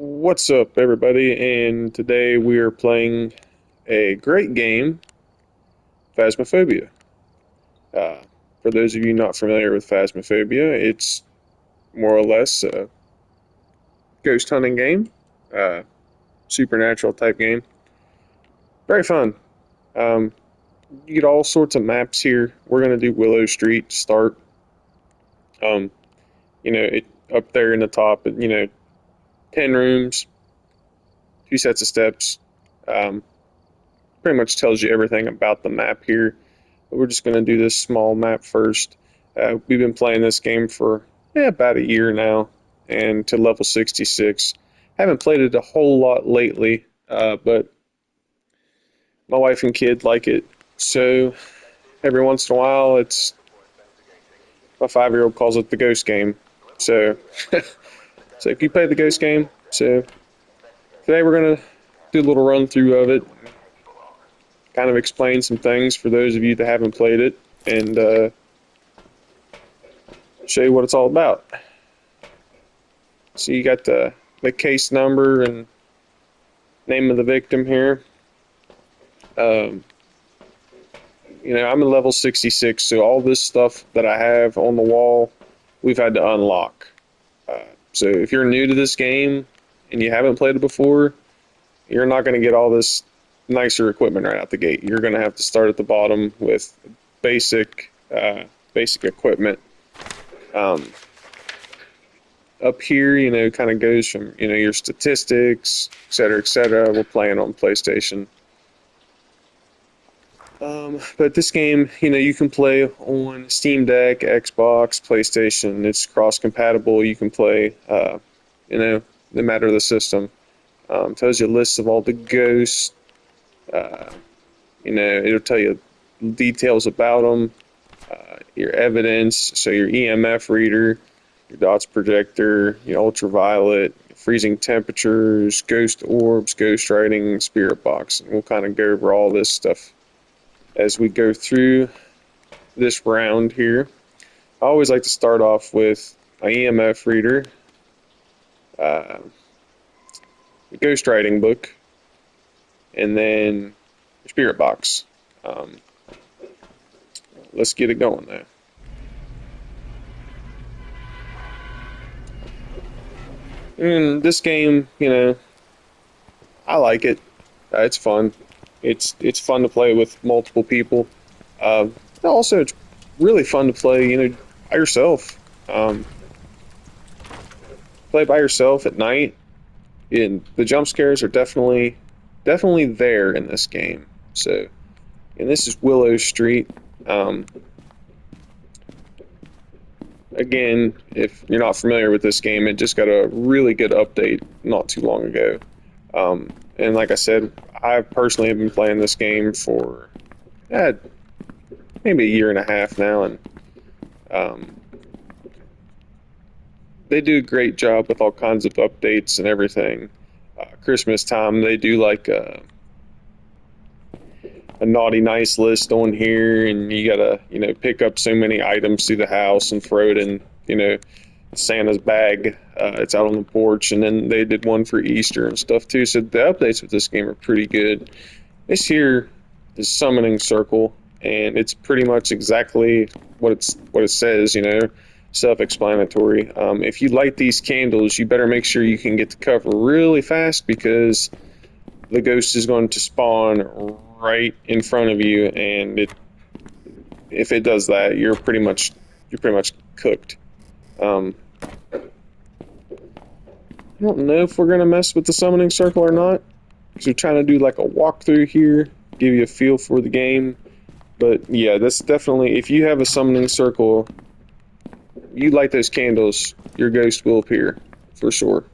What's up, everybody? And today we are playing a great game, Phasmophobia. Uh, for those of you not familiar with Phasmophobia, it's more or less a ghost hunting game, uh, supernatural type game. Very fun. Um, you get all sorts of maps here. We're gonna do Willow Street to start. Um, it up there in the top. 10 rooms, 2 sets of steps. Um, Pretty much tells you everything about the map here. But we're just going to do this small map first. We've been playing this game for about a year now, and to level 66. Haven't played it a whole lot lately, but my wife and kid like it. So every once in a while, it's my 5-year-old calls it the ghost game. So, so if you play the ghost game, so today we're gonna do a little run through of it, kind of explain some things for those of you that haven't played it, and show you what it's all about. So you got the case number and name of the victim here. Um, I'm in level 66, so all this stuff that I have on the wall, we've had to unlock. So if you're new to this game and you haven't played it before, you're not going to get all this nicer equipment right out the gate. You're going to have to start at the bottom with basic equipment. Up here, kind of goes from, your statistics, et cetera, et cetera. We're playing on PlayStation. But this game, you can play on Steam Deck, Xbox, PlayStation. It's cross-compatible. You can play, no matter the system. Tells you lists of all the ghosts. It'll tell you details about them, your evidence, so your EMF reader, your dots projector, your ultraviolet, freezing temperatures, ghost orbs, ghost writing, spirit box. And we'll kind of go over all this stuff as we go through this round here. I always like to start off with my EMF reader, the ghost writing book, and then your spirit box. Let's get it going there. And this game, I like it. It's fun. It's fun to play with multiple people. Uh, Also, it's really fun to play, by yourself. Play by yourself at night, and the jump scares are definitely there in this game. So, and this is Willow Street. Um, Again, if you're not familiar with this game, it just got a really good update not too long ago. And like I said, I personally have been playing this game for maybe a year and a half now, and um, they do a great job with all kinds of updates and everything. Christmas time, they do like a naughty nice list on here, and you gotta pick up so many items through the house and throw it in Santa's bag. It's out on the porch, and then they did one for Easter and stuff too. So the updates with this game are pretty good. This here is Summoning Circle, and it's pretty much exactly what it says. Self-explanatory. If you light these candles, you better make sure you can get to cover really fast, because the ghost is going to spawn right in front of you, and if it does that, you're pretty much cooked. I don't know if we're gonna mess with the summoning circle or not, because we're trying to do like a walkthrough here, give you a feel for the game. But yeah, that's definitely, if you have a summoning circle, you light those candles, your ghost will appear for sure.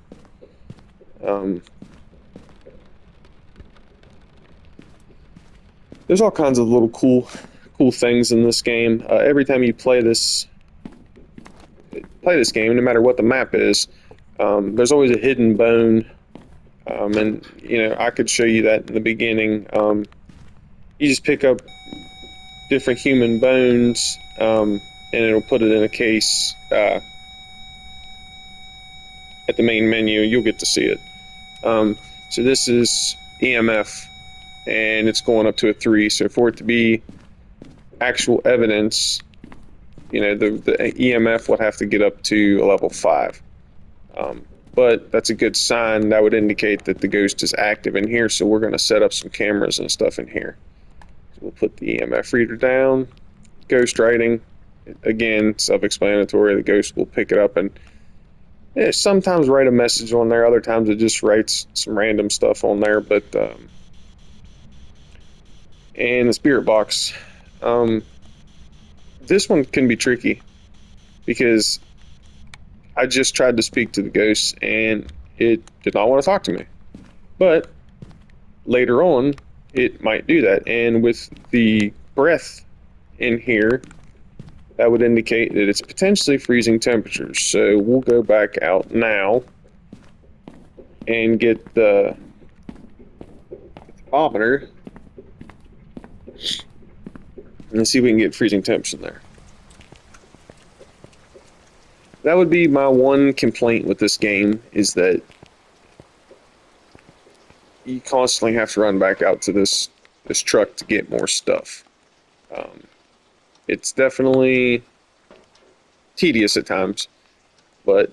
There's all kinds of little cool things in this game. Every time you play this game, no matter what the map is, there's always a hidden bone, and I could show you that in the beginning. You just pick up different human bones, and it'll put it in a case at the main menu. You'll get to see it. So this is EMF, and it's going up to a 3. So for it to be actual evidence, the EMF would have to get up to a level 5. But that's a good sign. That would indicate that the ghost is active in here. So we're going to set up some cameras and stuff in here. So we'll put the EMF reader down. Ghost writing, again, self-explanatory. The ghost will pick it up and sometimes write a message on there. Other times it just writes some random stuff on there. But and the spirit box, this one can be tricky because I just tried to speak to the ghost and it did not want to talk to me. But later on, it might do that. And with the breath in here, that would indicate that it's potentially freezing temperatures. So we'll go back out now and get the thermometer and see if we can get freezing temps in there. That would be my one complaint with this game, is that you constantly have to run back out to this truck to get more stuff. It's definitely tedious at times, but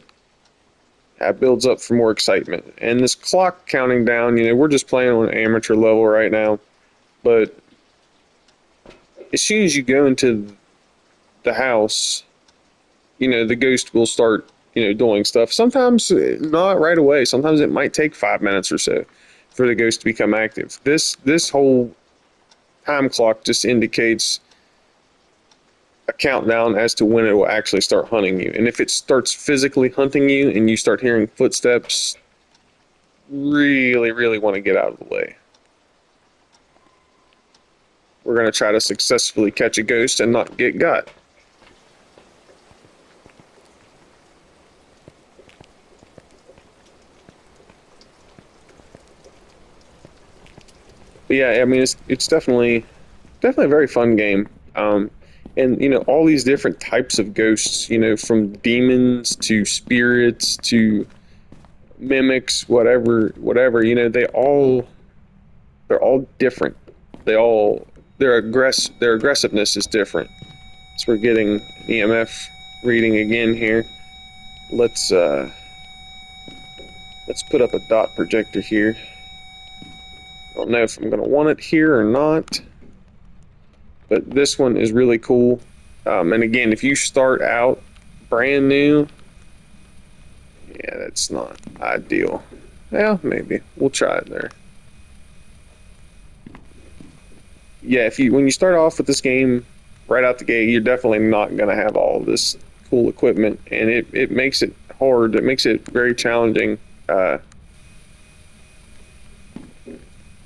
that builds up for more excitement. And this clock counting down, we're just playing on amateur level right now, but as soon as you go into the house, the ghost will start, doing stuff. Sometimes not right away. Sometimes it might take 5 minutes or so for the ghost to become active. This whole time clock just indicates a countdown as to when it will actually start hunting you. And if it starts physically hunting you and you start hearing footsteps, really, really want to get out of the way. We're going to try to successfully catch a ghost and not get got. But yeah, I mean, it's definitely a very fun game. And all these different types of ghosts, from demons to spirits to mimics, whatever, they're all different. Their aggressiveness is different. So we're getting EMF reading again here. Let's put up a dot projector here. I don't know if I'm going to want it here or not, but this one is really cool. And again, if you start out brand new, yeah, that's not ideal. Well, maybe we'll try it there. Yeah, when you start off with this game right out the gate, you're definitely not going to have all this cool equipment, and it makes it hard. It makes it very challenging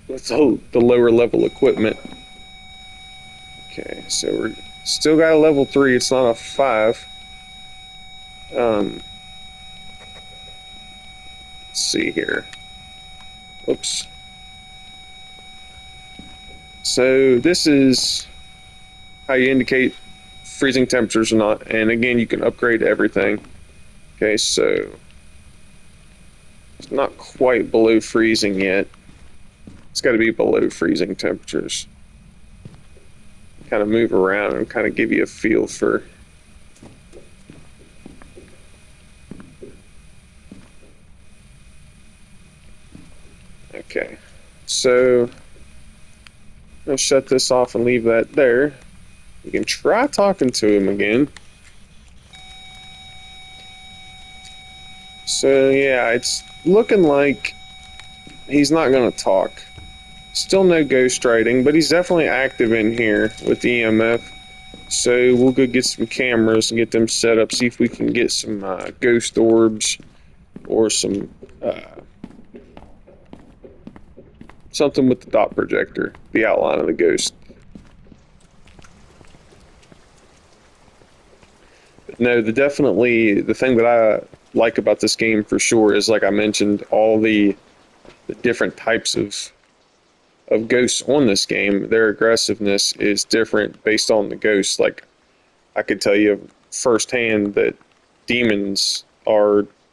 with the lower level equipment. Okay, so we're still got a level 3. It's not a 5. Let's see here. Oops. So this is how you indicate freezing temperatures or not. And again, you can upgrade everything. Okay, so it's not quite below freezing yet. It's got to be below freezing temperatures. Kind of move around and kind of give you a feel for. Okay, so I'm gonna shut this off and leave that there. You can try talking to him again. So yeah, it's looking like he's not gonna talk. Still no ghost writing, but he's definitely active in here with EMF. So we'll go get some cameras and get them set up, see if we can get some ghost orbs or some something with the dot projector, the outline of the ghost. But no, the thing that I like about this game for sure is, like I mentioned, all the different types of ghosts on this game. Their aggressiveness is different based on the ghosts. Like, I could tell you firsthand that demons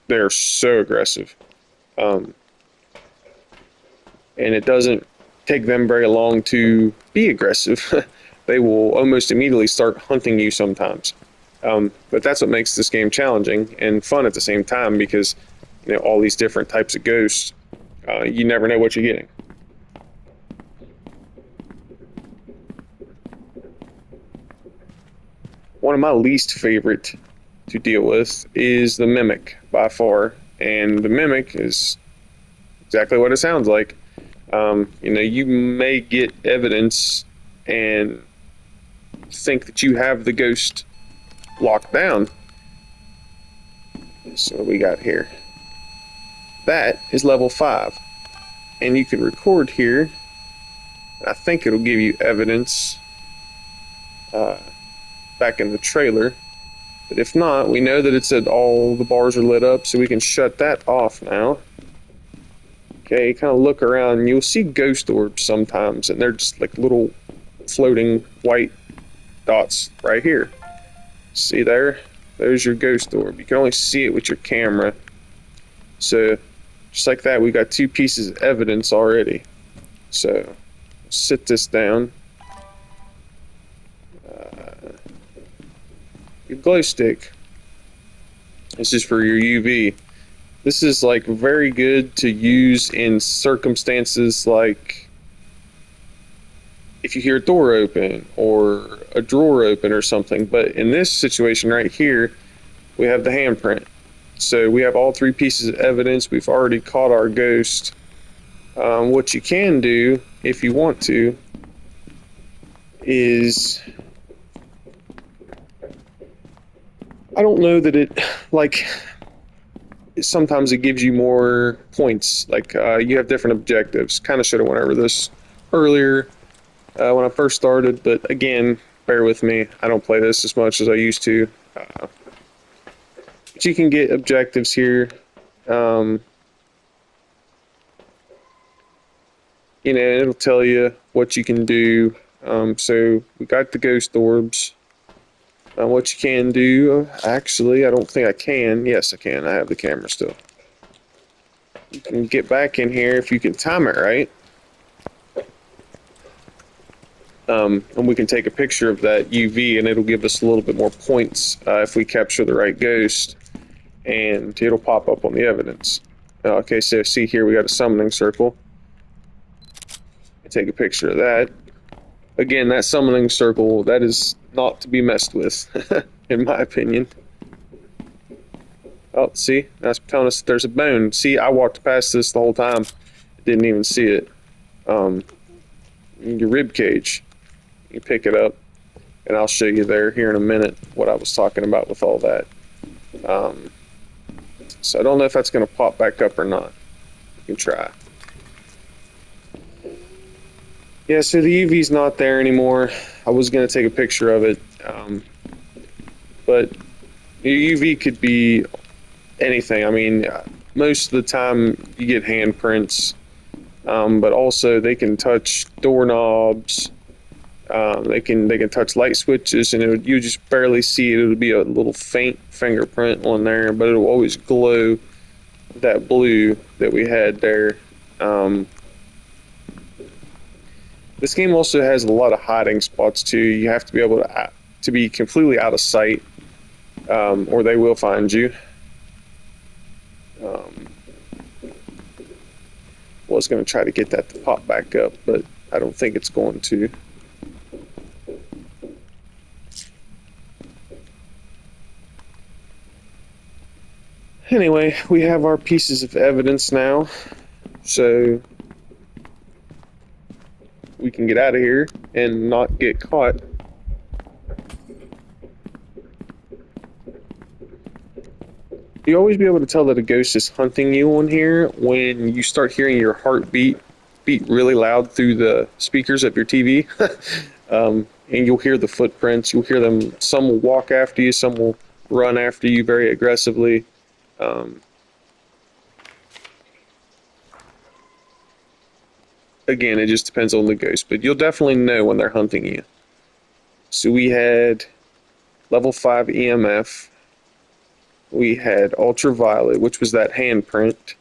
they're so aggressive. and it doesn't take them very long to be aggressive. They will almost immediately start hunting you sometimes. But that's what makes this game challenging and fun at the same time, because all these different types of ghosts, you never know what you're getting. One of my least favorite to deal with is the mimic by far, and the mimic is exactly what it sounds like. You may get evidence and think that you have the ghost locked down. So what we got here? That is level 5. And you can record here. I think it'll give you evidence back in the trailer. But if not, we know that it said all the bars are lit up, so we can shut that off now. Okay, kind of look around, and you'll see ghost orbs sometimes, and they're just like little floating white dots right here. See there? There's your ghost orb. You can only see it with your camera. So, just like that, we got 2 pieces of evidence already. So, sit this down. Your glow stick. This is for your UV. This is like very good to use in circumstances like if you hear a door open or a drawer open or something. But in this situation right here, we have the handprint. So we have all 3 pieces of evidence. We've already caught our ghost. What you can do, if you want to, is... I don't know that it, sometimes it gives you more points. You have different objectives. Kind of should have went over this earlier when I first started, but again, bear with me. I don't play this as much as I used to. But you can get objectives here. It'll tell you what you can do. So we got the ghost orbs. What you can do, actually, I don't think I can. Yes, I can. I have the camera still. You can get back in here if you can time it right. And we can take a picture of that UV, and it'll give us a little bit more points if we capture the right ghost, and it'll pop up on the evidence. Okay, so see here we got a summoning circle. Take a picture of that. Again, that summoning circle, that is not to be messed with, in my opinion. Oh, see? That's telling us that there's a bone. See, I walked past this the whole time. Didn't even see it. Your rib cage. You pick it up, and I'll show you there here in a minute what I was talking about with all that. So I don't know if that's going to pop back up or not. You can try. Yeah, so the UV's not there anymore. I was going to take a picture of it, but your UV could be anything. I mean, most of the time you get handprints, but also they can touch doorknobs. They can touch light switches, and you just barely see it. It'll be a little faint fingerprint on there, but it'll always glow that blue that we had there. This game also has a lot of hiding spots too. You have to be able to be completely out of sight, or they will find you. Was going to try to get that to pop back up, but I don't think it's going to. Anyway, we have our pieces of evidence now, so we can get out of here and not get caught. You always be able to tell that a ghost is hunting you on here when you start hearing your heartbeat beat really loud through the speakers of your TV. And you'll hear the footprints. You'll hear them. Some will walk after you. Some will run after you very aggressively. Again, it just depends on the ghost, but you'll definitely know when they're hunting you. So we had level 5 EMF. We had ultraviolet, which was that handprint.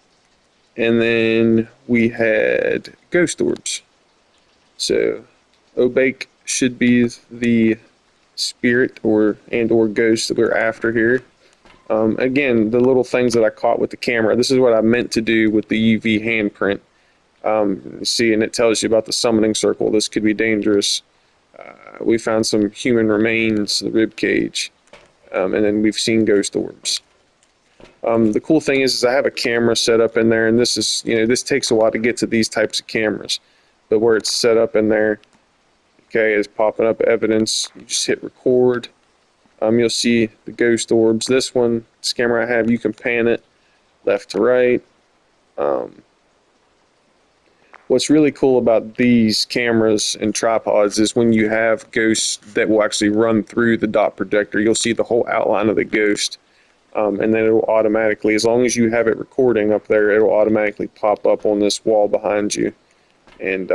and then we had ghost orbs. So Obake should be the spirit or ghost that we're after here. Again, the little things that I caught with the camera. This is what I meant to do with the UV handprint. See, and it tells you about the summoning circle. This could be dangerous. We found some human remains, the rib cage, and then we've seen ghost orbs. The cool thing is I have a camera set up in there, and this is, this takes a while to get to these types of cameras, but where it's set up in there, okay, is popping up evidence. You just hit record. You'll see the ghost orbs. This camera I have, you can pan it left to right. What's really cool about these cameras and tripods is when you have ghosts that will actually run through the dot projector, you'll see the whole outline of the ghost. And then it will automatically, as long as you have it recording up there, it will automatically pop up on this wall behind you. And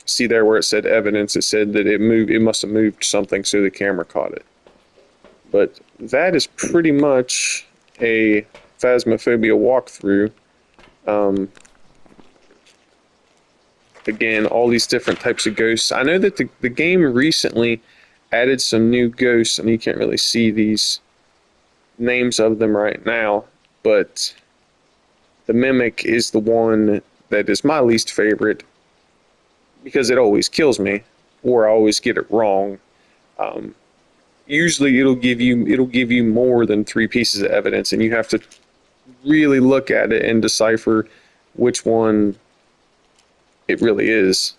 see there where it said evidence, it said that it must have moved something, so the camera caught it. But that is pretty much a Phasmophobia walkthrough. Again, all these different types of ghosts. I know that the game recently added some new ghosts, and you can't really see these names of them right now, but the Mimic is the one that is my least favorite because it always kills me, or I always get it wrong. Usually it'll give you more than 3 pieces of evidence, and you have to really look at it and decipher which one it really is.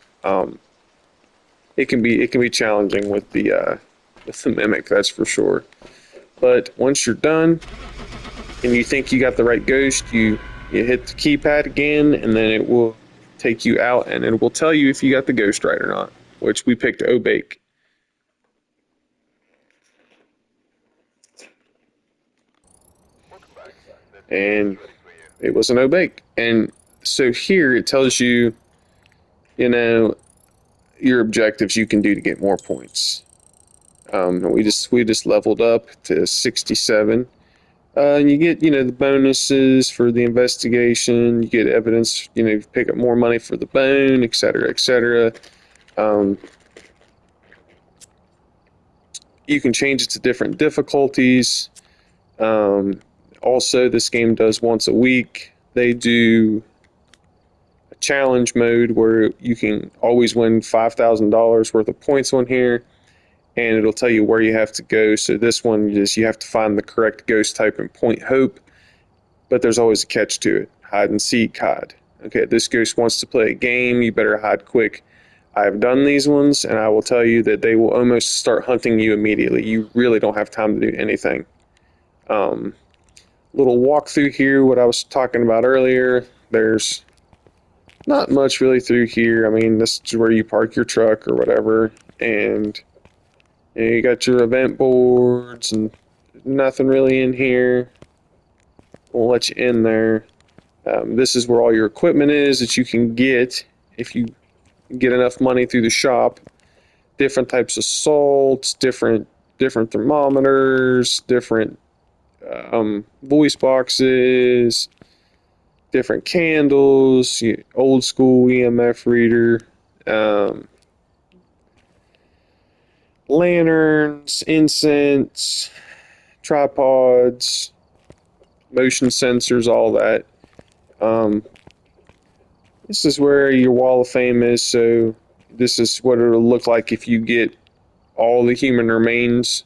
It can be challenging with the Mimic, that's for sure. But once you're done and you think you got the right ghost, you hit the keypad again, and then it will take you out, and it will tell you if you got the ghost right or not, which we picked Obake. And it was an Obake. And so here it tells you, your objectives you can do to get more points. We just leveled up to 67. And you get, the bonuses for the investigation. You get evidence, you pick up more money for the bone, etc., etc. You can change it to different difficulties. Also, this game does once a week. They do a challenge mode where you can always win $5,000 worth of points on here, and it'll tell you where you have to go. So this one is you have to find the correct ghost type and point hope, but there's always a catch to it. Hide and seek, hide. Okay, this ghost wants to play a game, you better hide quick. I've done these ones, and I will tell you that they will almost start hunting you immediately. You really don't have time to do anything. Little walkthrough here, what I was talking about earlier. There's not much really through here. I mean, this is where you park your truck or whatever, and you got your event boards and nothing really in here. Won't let you in there. This is where all your equipment is that you can get if you get enough money through the shop. Different types of salts, different thermometers, different voice boxes, different candles, old school EMF reader, lanterns, incense, tripods, motion sensors, all that. This is where your wall of fame is, so this is what it'll look like if you get all the human remains.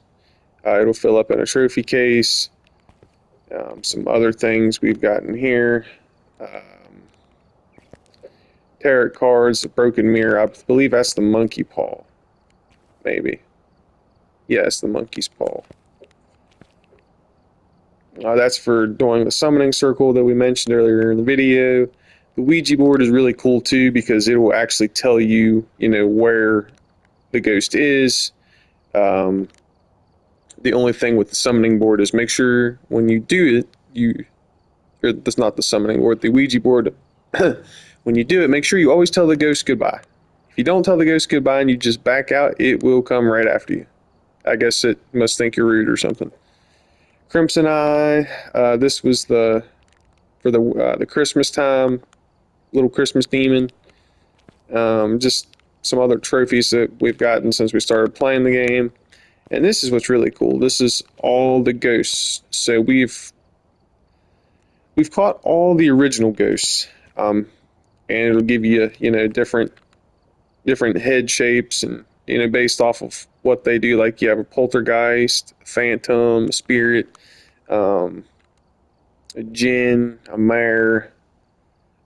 It'll fill up in a trophy case. Some other things we've gotten here. Tarot cards, a broken mirror. I believe that's the monkey paw. Maybe. Yes, the monkey's paw. That's for doing the summoning circle that we mentioned earlier in the video. The Ouija board is really cool too because it will actually tell you, where the ghost is. The only thing with the summoning board is make sure when you do it, that's not the summoning board, the Ouija board, when you do it, make sure you always tell the ghost goodbye. If you don't tell the ghost goodbye and you just back out, it will come right after you. I guess it must think you're rude or something. Crimson Eye, this was the for the Christmas time, little Christmas demon. Just some other trophies that we've gotten since we started playing the game. And this is what's really cool. This is all the ghosts. So we've caught all the original ghosts, and it'll give you different head shapes, and based off of what they do. Like you have a poltergeist, a phantom, a spirit, um, a djinn, a mare,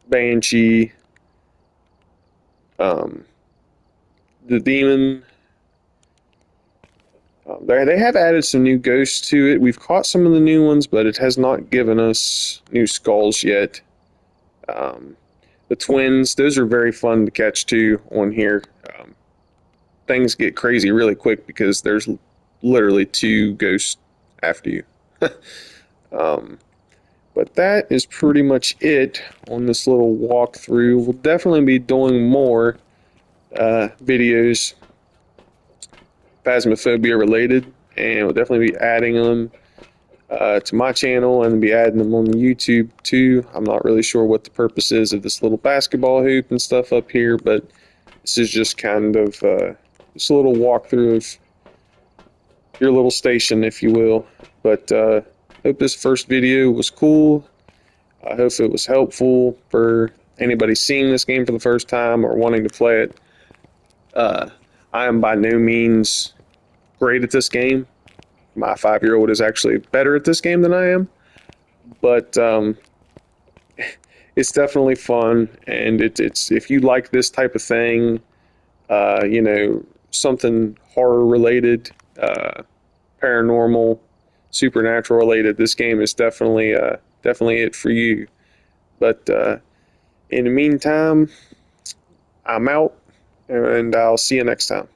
banshee, um, the demon. They have added some new ghosts to it. We've caught some of the new ones, but it has not given us new skulls yet. Um, the twins, those are very fun to catch too on here. Things get crazy really quick because there's literally two ghosts after you. um, but that is pretty much it on this little walkthrough. We'll definitely be doing more videos Phasmophobia related, and we'll definitely be adding them to my channel and be adding them on YouTube too. I'm not really sure what the purpose is of this little basketball hoop and stuff up here, but this is just kind of just a little walkthrough of your little station, if you will. But hope this first video was cool. I hope it was helpful for anybody seeing this game for the first time or wanting to play it. I am by no means great at this game. My 5-year-old is actually better at this game than I am, but it's definitely fun, and it's if you like this type of thing, something horror related, paranormal, supernatural related, this game is definitely it for you. But in the meantime, I'm out, and I'll see you next time.